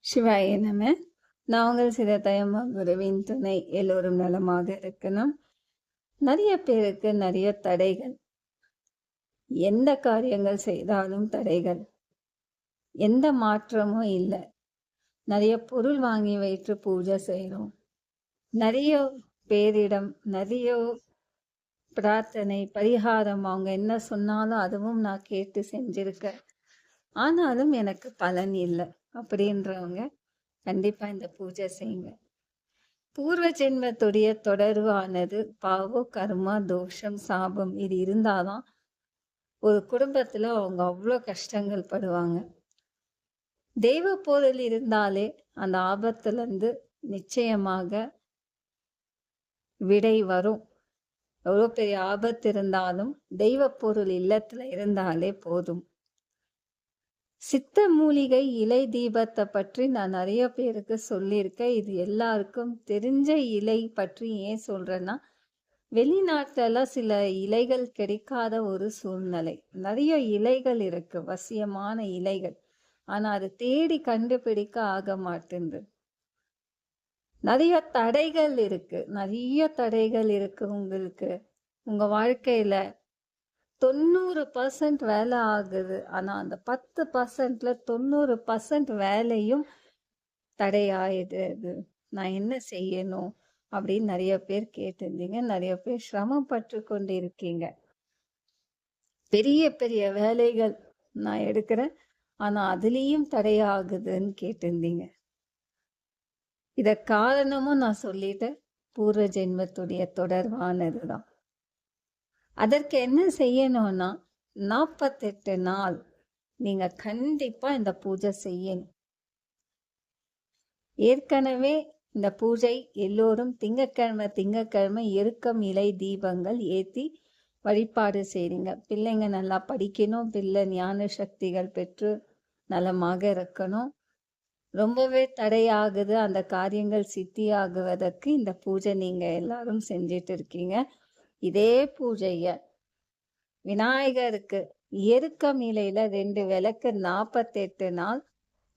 சிவாய நம. நாங்கள் சிததயமா குருவின் துணை. எல்லோரும் நலமாக இருக்கணும். நிறைய பேருக்கு நிறைய தடைகள், எந்த காரியங்கள் செய்தாலும் தடைகள், எந்த மாற்றமும் இல்லை. நிறைய பொருள் வாங்கி வைத்து பூஜை செய்கிறோம். நிறைய பேரிடம் நிறைய பிரார்த்தனை பரிகாரம் அவங்க என்ன சொன்னாலும் அதுவும் நான் கேட்டு செஞ்சிருக்கேன், ஆனாலும் எனக்கு பலன் இல்லை அப்படின்றவங்க கண்டிப்பா இந்த பூஜை செய்யுங்க. பூர்வ ஜென்மத்துடைய தொடர்பானது பாவம், கர்மா, தோஷம், சாபம் இது இருந்தாதான் ஒரு குடும்பத்துல அவங்க அவ்வளோ கஷ்டங்கள் படுவாங்க. தெய்வ பொருள் இருந்தாலே அந்த ஆபத்துல இருந்து நிச்சயமாக விடை வரும். எவ்வளோ பெரிய ஆபத்து இருந்தாலும் தெய்வ பொருள் இல்லத்துல இருந்தாலே போதும். சித்த மூலிகை இலை தீபத்தை பற்றி நான் நிறைய பேருக்கு சொல்லியிருக்கேன். இது எல்லாருக்கும் தெரிஞ்ச இலை பற்றி ஏன் சொல்றேன்னா, வெளிநாட்டுல சில இலைகள் கிடைக்காத ஒரு சூழ்நிலை. நிறைய இலைகள் இருக்கு, வசியமான இலைகள், ஆனா அது தேடி கண்டுபிடிக்க ஆக மாட்டேங்குது. நிறைய தடைகள் இருக்கு உங்களுக்கு. உங்க வாழ்க்கையில 90% வேலை ஆகுது, ஆனா அந்த 10%ல 90% வேலையும் தடையாயிடுது. நான் என்ன செய்யணும் அப்படின்னு நிறைய பேர் கேட்டிருந்தீங்க. நிறைய பேர் சிரமப்பட்டு கொண்டு இருக்கீங்க. பெரிய பெரிய வேலைகள் நான் எடுக்கிறேன், ஆனா அதுலேயும் தடையாகுதுன்னு கேட்டிருந்தீங்க. இத காரணமும் நான் சொல்லிட்டேன், பூர்வ ஜென்மத்துடைய தொடர்பானதுதான். அதற்கு என்ன செய்யணும்னா, 48 நாள் நீங்க கண்டிப்பா இந்த பூஜை செய்யணும். ஏற்கனவே இந்த பூஜை எல்லோரும் திங்கக்கிழமை எருக்கம் இலை தீபங்கள் ஏத்தி வழிபாடு செய்றீங்க. பிள்ளைங்க நல்லா படிக்கணும், பிள்ளை ஞான சக்திகள் பெற்று நலமாக இருக்கணும். ரொம்பவே தடையாகுது, அந்த காரியங்கள் சித்தி ஆகுவதற்கு இந்த பூஜை நீங்க எல்லாரும் செஞ்சிட்டு இருக்கீங்க. இதே பூஜைய விநாயகருக்கு எருக்கம் இலையில 2 விளக்கு 48 நாள்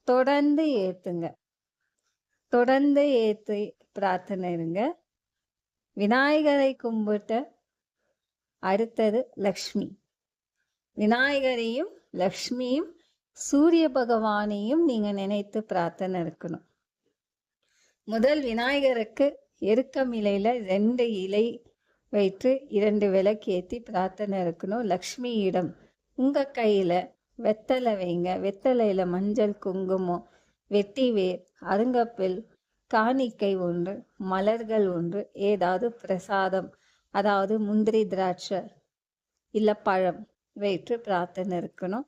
தொடர்ந்து ஏத்துங்க. தொடர்ந்து ஏற்றி பிரார்த்தனை இருங்க. விநாயகரை கும்பிட்ட அடுத்தது லக்ஷ்மி. விநாயகரையும் லக்ஷ்மியும் சூரிய பகவானையும் நீங்க நினைத்து பிரார்த்தனை இருக்கணும். முதல் விநாயகருக்கு எருக்கம் இலையில 2 இலை வைத்து 2 விளக்கு ஏற்றி பிரார்த்தனை இருக்கணும். லக்ஷ்மியிடம் உங்க கையில வெத்தலை வைங்க. வெத்தலையில மஞ்சள், குங்குமம், வெட்டிவேர், அருங்கப்பில், காணிக்கை ஒன்று, மலர்கள் ஒன்று, ஏதாவது பிரசாதம், அதாவது முந்திரி, திராட்சை இல்ல பழம் வைத்து பிரார்த்தனை இருக்கணும்.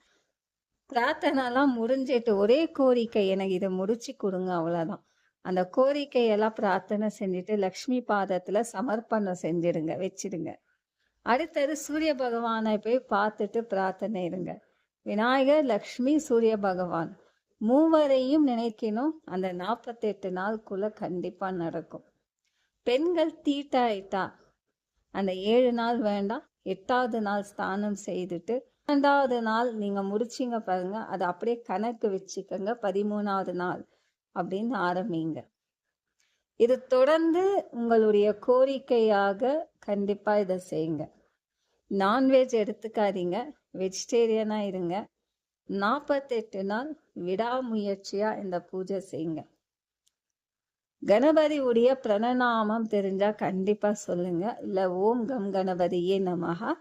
பிரார்த்தனைலாம் முடிஞ்சிட்டு ஒரே கோரிக்கை, எனக்கு இதை முடிச்சு கொடுங்க, அவ்வளவுதான். அந்த கோரிக்கையெல்லாம் பிரார்த்தனை செஞ்சுட்டு லக்ஷ்மி பாதத்துல சமர்ப்பணம் செஞ்சிடுங்க, வச்சிடுங்க. அடுத்தது சூரிய பகவானை போய் பார்த்துட்டு பிரார்த்தனை இருங்க. விநாயகர், லக்ஷ்மி, சூரிய பகவான் மூவரையும் நினைக்கணும். அந்த 48 நாளுக்குள்ள கண்டிப்பா நடக்கும். பெண்கள் தீட்டாயிட்டா அந்த 7 நாள் வேண்டாம், 8வது நாள் ஸ்நானம் செய்துட்டு 2வது நாள் நீங்க முடிச்சிங்க பாருங்க, அதை அப்படியே கணக்கு வச்சுக்கோங்க. 13வது நாள் அப்படின்னு ஆரம்பிங்க. இது தொடர்ந்து உங்களுடைய கோரிக்கையாக கண்டிப்பா இதை செய்யுங்க. நான்வெஜ் எடுத்துக்காதீங்க, வெஜிடேரியனா இருங்க. 48 நாள் விடாமுயற்சியா இந்த பூஜை செய்யுங்க. கணபதி உடைய பிரணநாமம் தெரிஞ்சா கண்டிப்பா சொல்லுங்க. இல்ல ஓம் கம் கணபதியே நமஹா,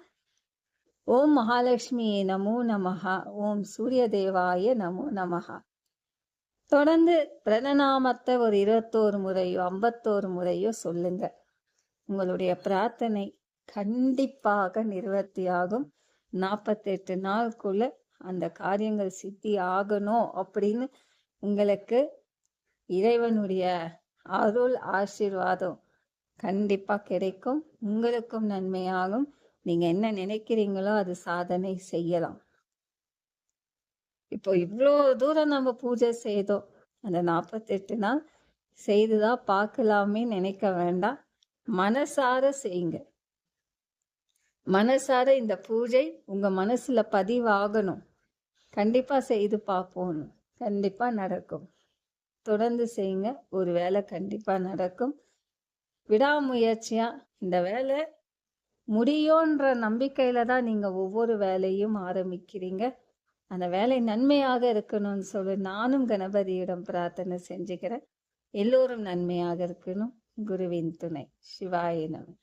ஓம் மகாலட்சுமியே நமோ நமஹா, ஓம் சூரிய தேவாய நமோ நமஹா. தொடர்ந்து பிரணநாமத்தை ஒரு 21 முறையோ 51 முறையோ சொல்லுங்க. உங்களுடைய பிரார்த்தனை கண்டிப்பாக நிவர்த்தியாகும். 48 நாளுக்குள்ள அந்த காரியங்கள் சித்தி ஆகணும் அப்படின்னு உங்களுக்கு இறைவனுடைய அருள் ஆசீர்வாதம் கண்டிப்பா கிடைக்கும். உங்களுக்கும் நன்மையாகும். நீங்க என்ன நினைக்கிறீங்களோ அது சாதனை செய்யலாம். இப்போ இவ்வளோ தூரம் நம்ம பூஜை செய்தோம், அந்த 48 நாள் செய்துதான் பார்க்கலாமே நினைக்க வேண்டாம். மனசார செய்யுங்க. மனசார இந்த பூஜை உங்க மனசுல பதிவாகணும். கண்டிப்பா செய்து பார்ப்போம், கண்டிப்பா நடக்கும். தொடர்ந்து செய்யுங்க. ஒரு வேலை கண்டிப்பா நடக்கும். விடாமுயற்சியா இந்த வேலை முடியுன்ற நம்பிக்கையில தான் நீங்க ஒவ்வொரு வேலையும் ஆரம்பிக்கிறீங்க. அந்த வேலை நன்மையாக இருக்கணும்னு சொல்லி நானும் கணபதியிடம் பிரார்த்தனை செஞ்சுக்கிறேன். எல்லோரும் நன்மையாக இருக்கணும். குருவின் துணை. சிவாய நமः.